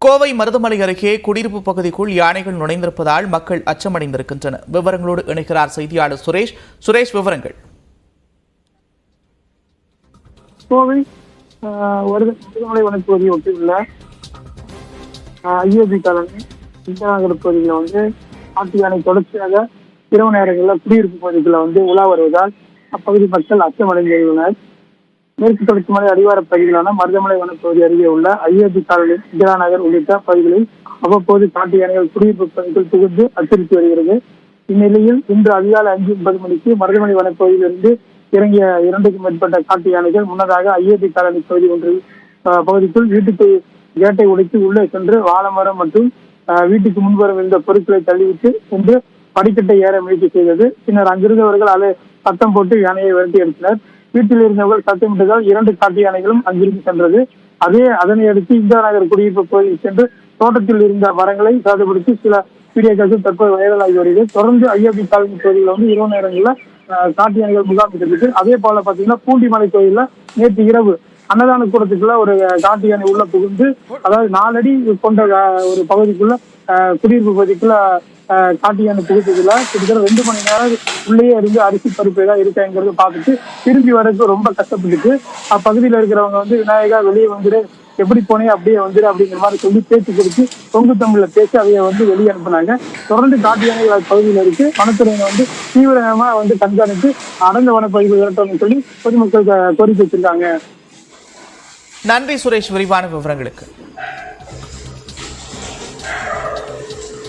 கோவை மருதமலை அருகே குடியிருப்பு பகுதிக்குள் யானைகள் நுழைந்திருப்பதால் மக்கள் அச்சமடைந்திருக்கின்றனர். விவரங்களோடு இணைக்கிறார் செய்தியாளர் சுரேஷ். சுரேஷ், விவரங்கள். கோவை மருதமலை வனப்பகுதியை ஒட்டியுள்ள ஐஓபி காலனி இந்திரநகர் பகுதியில் காட்டு யானை தொடர்ச்சியாக இரவு நேரங்களில் குடியிருப்பு பகுதிகளில் உலா வருவதால் அப்பகுதி மக்கள் அச்சமடைந்துள்ளனர். மேற்கு தொடர்ச்சி மலை அடிவார பகுதிகளான மருதமலை வனப்பகுதி அருகே உள்ள ஐஓபி காலனி, இந்திராநகர் உள்ளிட்ட பகுதிகளில் அவ்வப்போது காட்டு யானைகள் குடியிருப்பு பகுதிகள் புகுந்து அச்சுறுத்தி வருகிறது. இந்நிலையில் இன்று அதிகாலை 5:30 மணிக்கு மருதமலை வனப்பகுதியிலிருந்து இறங்கிய 2க்கும் மேற்பட்ட காட்டு யானைகள் முன்னதாக ஐஓபி காலனி பகுதிக்குள் வீட்டுக்கு கேட்டை உடைத்து உள்ளே சென்று வாழைமரம் மற்றும் வீட்டுக்கு முன்வரும் இந்த பொருட்களை தள்ளிவிட்டு சென்று படிக்கட்டை ஏற முயற்சி செய்தது. பின்னர் அங்கிருந்தவர்கள் சத்தம் போட்டு யானையை விரட்டி எடுத்தனர். வீட்டில் இருந்தவர்கள் சத்தமிட்டதால் 2 காட்டு யானைகளும் அங்கிருந்து சென்றது. அதனை அடுத்து இந்திராநகர் குடியிருப்பு பகுதியில் சென்று தோட்டத்தில் இருந்த மரங்களை சேதப்படுத்தி சில வீடியோக்கள் தற்போது வைரலாகி வருகிறது. தொடர்ந்து ஐஓபி காலனி பகுதியில் இரவு நேரங்களில் காட்டு யானைகள் முகாமிட்டிருக்கு. அதே போல பாத்தீங்கன்னா பூண்டிமலை கோயிலில் நேற்று இரவு அன்னதான கூடத்துக்குள்ள ஒரு காட்டு யானை உள்ள புகுந்து, அதாவது 4 அடி கொண்ட ஒரு பகுதிக்குள்ள குடியிருப்பு பகுதிக்குள்ள காட்டு யானை புகுத்ததுல கிட்டத்தட்ட 2 மணி நேரம் உள்ளேயே இருந்து அரிசி பருப்பு ஏதாவது இருக்காங்கிறத பார்த்துட்டு திரும்பி வரதுக்கு ரொம்ப கஷ்டப்பட்டுட்டு அப்பகுதியில் இருக்கிறவங்க விநாயகா வெளியே வந்துடு, எப்படி போனே அப்படியே வந்துடு அப்படிங்கிற மாதிரி சொல்லி பேச்சு கொடுத்து தொங்கு தமிழ்ல பேசி அதைய வெளியே அனுப்புனாங்க. தொடர்ந்து காட்டு யானைகள் பகுதியில் இருக்கு. வனத்துறையினர் தீவிரமா கண்காணித்து அடர்ந்த வனப்பகுதியில் விரட்டணும்னு சொல்லி பொதுமக்கள் கோரிக்கை வச்சிருக்காங்க. நன்றி சுரேஷ், விரிவான விவரங்களுக்கு.